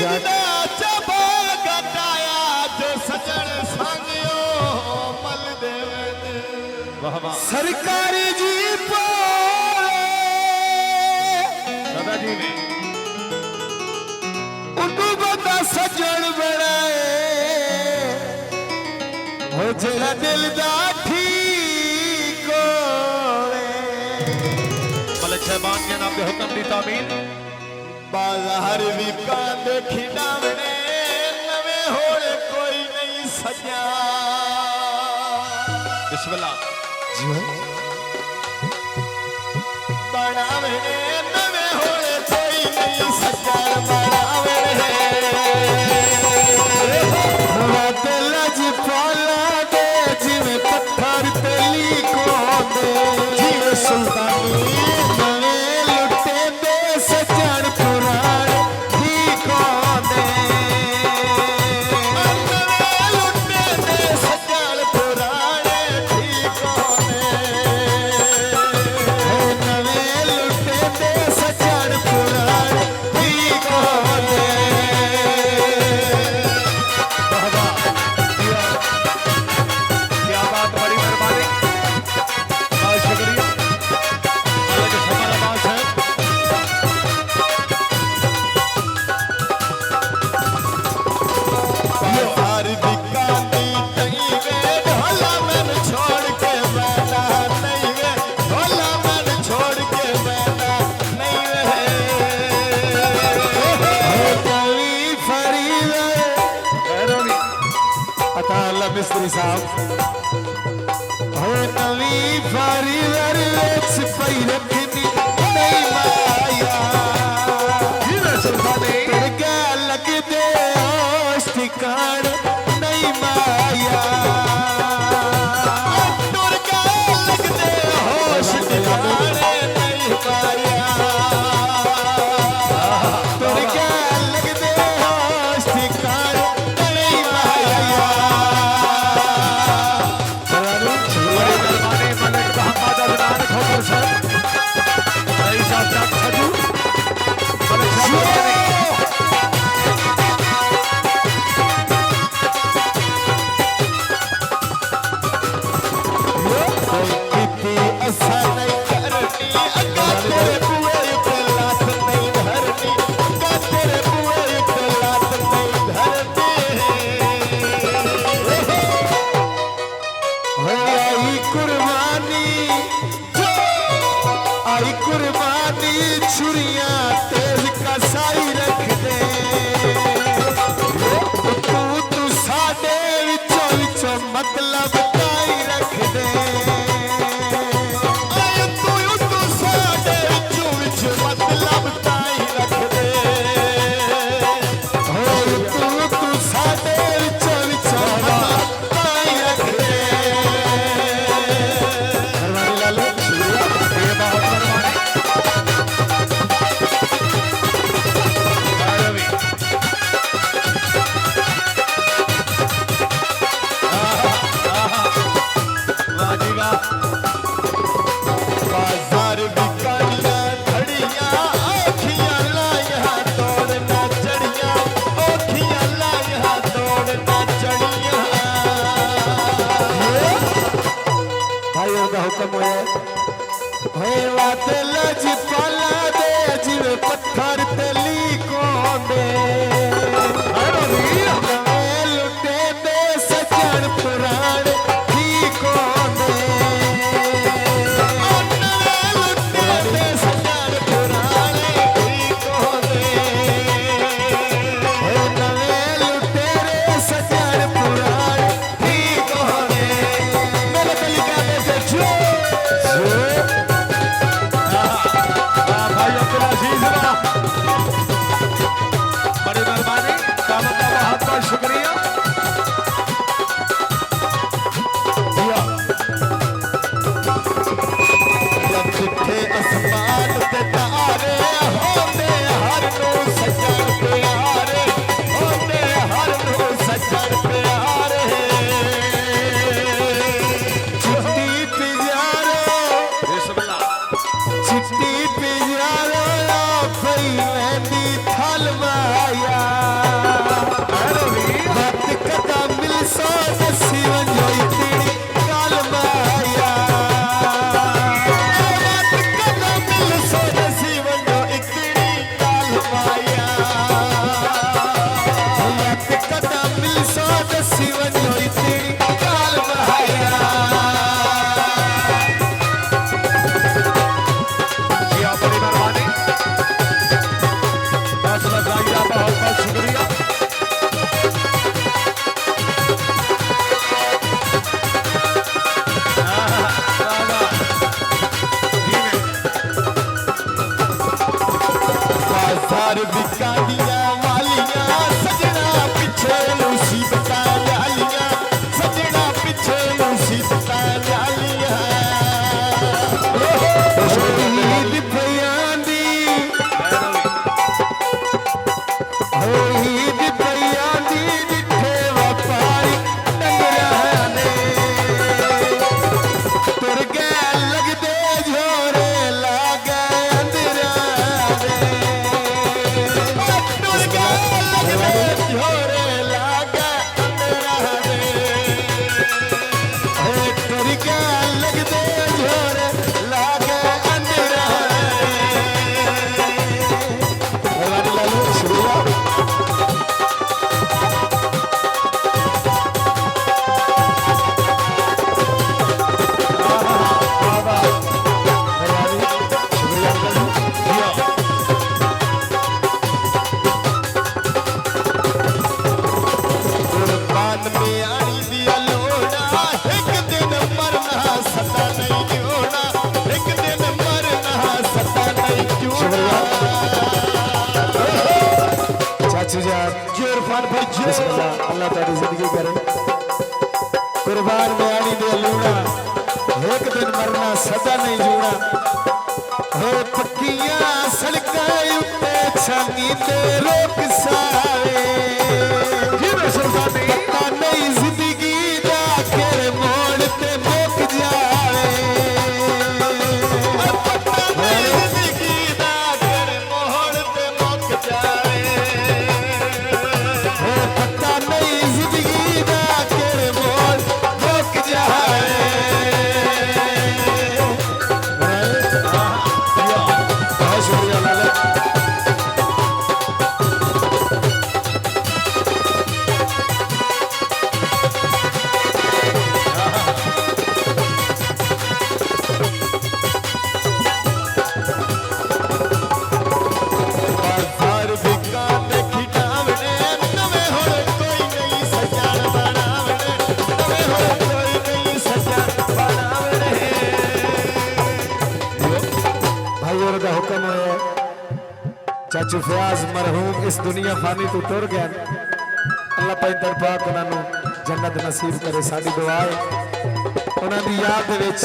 जबा गटाया जो सजन सांगियो मल देवे सरकारी जी दादाजी ने उनको बता सजन बनाए हो जरा दिल दा ठीक होवे मलिक साहबान के नाम पे हुक्म दी तामील बाजार भी कांदे खिडावने नवे होले कोई नहीं सजा बिस्मिल्लाह जी बनावे नवे होले कोई नहीं सजा बनावे दिल जी पाला दे जिवे पत्थर तेली को दे जीव सुल्तानी मिस्त्री साहब हो नवी फारी लरवेच पई रखनी नहीं माया तेरे क्या लग दे होश ठिकान नहीं माया तेरे क्या लग दे होश ठिकान नहीं माया तेरे क्या लग दे होश ठिकान नहीं माया कुर्बानी छुरियां तेज कसाई रख दे तू साडे विचों विचों मतलब ताई रख दे तू साडे विचों विचों मतलब ताई रख दे तू साडे विचों विचों मतलब ताई रख दे लालू बाजार बिकानिया घड़िया ओखियां लाया तोड़ना चढ़िया ओखियां लाया तोड़ना चढ़िया भाई का हुक्म होए बात लज पाला दे जिवे पत्थर तेली को दे लुटे दे सजन पुराण ठीक हो दे दसी वञो तेरी काल बहाया जी बड़ी मेहरबानी फैसला जाहिरा बहुत बहुत शुक्रिया बिकादिया वालियां सजना पिछे मुसीबत लालियां सजना पिछे मुसीबत लालियां ईद पयादी ईद पयादी जिथे व्यापारी डंगरा ने तुर गए लगदे झोरे लागे अंदरा झोरे लागे अंदरा तुर गए लगदे झोरे लागे अंदरा अल्लाह तेरी जिंदगी करे कुर्बान बयानी दे लूना एक दिन मरना सदा नहीं जूना हो पक्कियां सड़कां उत्ते छांगी ते रोक सावे पता नहीं जिंदगी दा केड़े मोड़ ते मुक जावे पता नहीं जिंदगी दा केड़े मोड़ ते मुक जावे चाचू फयाज मरहूम इस दुनिया फानी तो टुर गया अल्लाह पैदर पाक उन्होंने जन्नत नसीब करे साडी दुआ है उन्होंने याद दे विच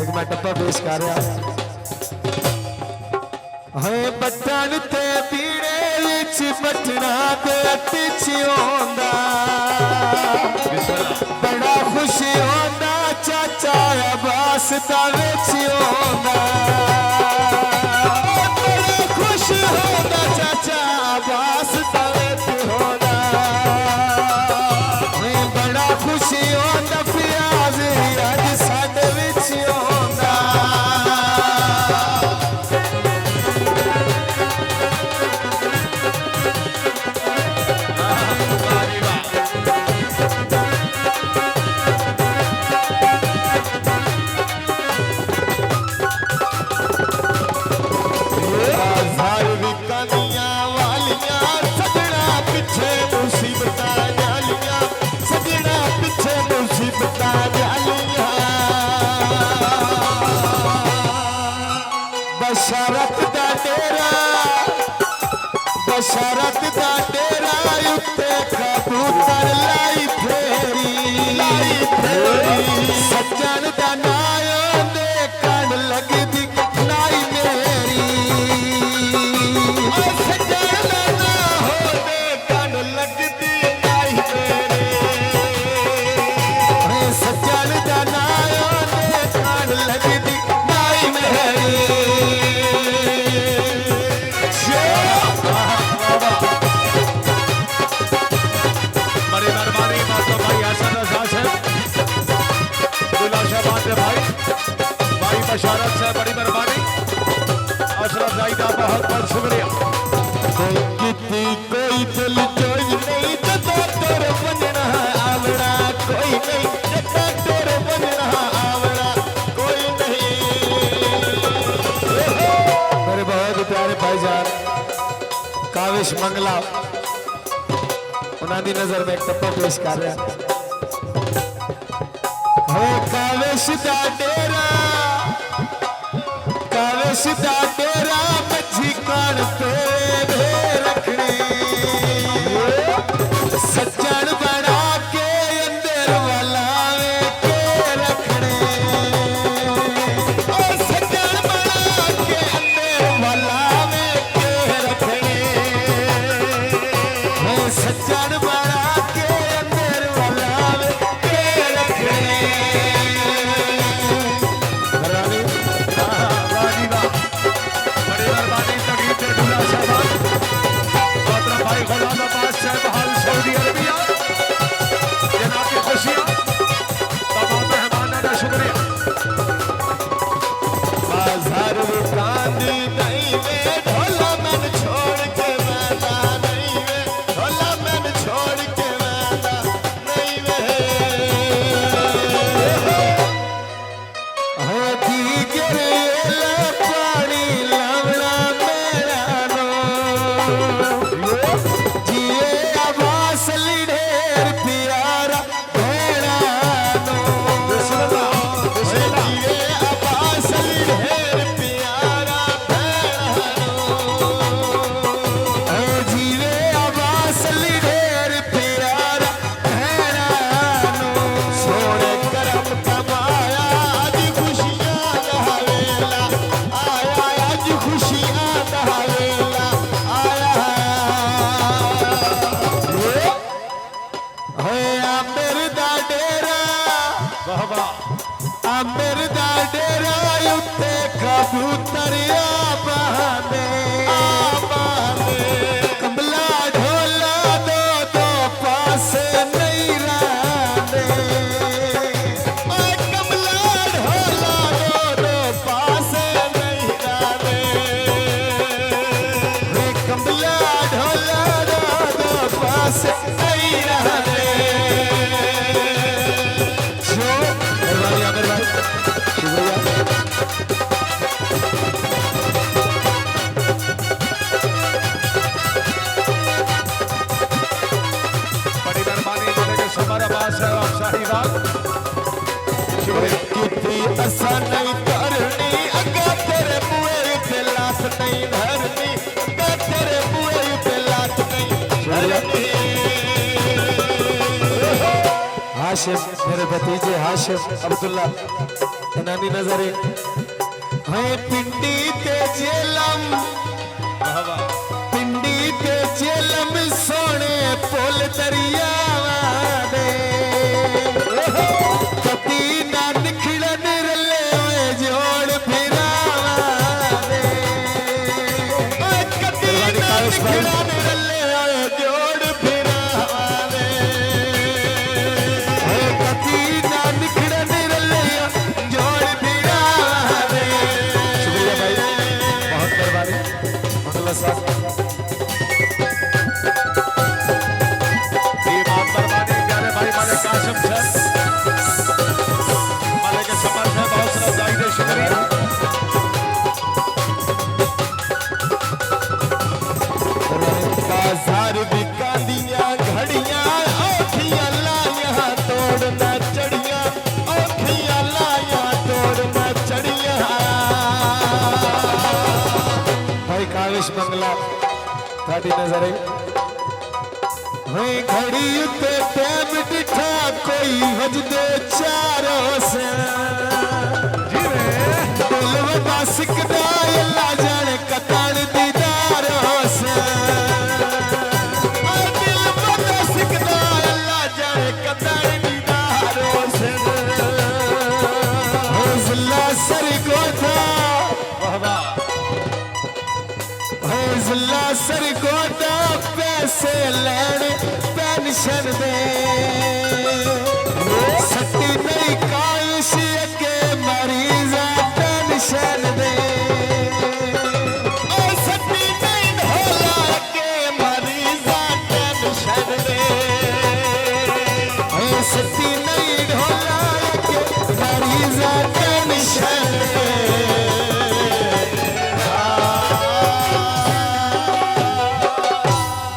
एक मैं टप्पा पेश कर रहा है बटन ते पीड़े विच बटना ते पिछोंदा बड़ा खुश होंदा चाचा अब्बास दा विच होंदा होगा चाचा अब्बास तवेत होगा मैं बड़ा खुशी होंदा फयाज अज साडे विच होंदा बशरत दा डेरा उत्ते कबूतर लाई फेरी सज्जन दा नायो दे कण लगदी नाई मेरी सज्जन दा ना हो दे कण लगदी नाई मेरी सज्जन दा नायो दे कण लगदी नाई मेरी भाई कावेश मंगला उन्होंने नजर में एक टप्पा पेश कर रहा हो कावेश दा डेरा मच्छी कान पे रखने सज्जन बना के अंदर वाला के रखने सज्जन बना के अंदर वाला के रखने सज्जन बना के अंदर वाला के रखने सऊदी अरबिया जनाब की खुशियां तमाम मेहमानों का शुक्रिया बाजार में कांदी नहीं वे ढोला मन छोड़ के वादा नहीं वे ढोला मन छोड़ के वादा नहीं वे हो दी गिरे पानी लवड़ा मेरा नो मेरे दा डेरा उत्ते कबूतरिया बहाने कमला ढोला दो दो पासे नहीं रहने कमला ढोला दो दो पासे नहीं रहने कमला ढोला दो दो पासे नहीं रहने बड़ी मेहरबानी हमारा बात है आप साहिबान कितनी असा नहीं करनी अगा तेरे बुए पे लात नहीं धरनी अगा तेरे बुए पे लात नहीं धरनी हाशिम मेरे भतीजे हाशिम अब्दुल्ला इनानी नजरे है पिंडी ते जेलम सोने पुल दरिया दे कती ना निखड़न रले ओए जोड़ फिरावा दे कती ना निखड़न रले ओए जोड़ फिरावा दे कती ना निखड़न रले जोड़ फिरावा दे शुक्रिया भाई बहुत मेहरबानी मंगला साहब कासिम सर माले के समर्थ है बहुत सारा जाहिर शुक्रिया बाजार भी कांदियां घड़ियां औखियां लाया तोड़ना चढ़ियां औखियां लाया तोड़ना चढ़ियां भाई कावेश मंगला थाड़ी नजर घड़ी उत्ते टैम डिठा कोई वजदे चारों से दिल वदा सिकदा अल्लाह जाने कतान दीदारों से दिल वदा सिकदा अल्लाह जाने कतान दीदारों से हौसला सर गोदा हौसला सर गोदा पैसे लेने पेंशन दे सती नहीं कायश के मरीजा पेंशन दे सती नहीं ढोला के मरीजा पेंशन दे सती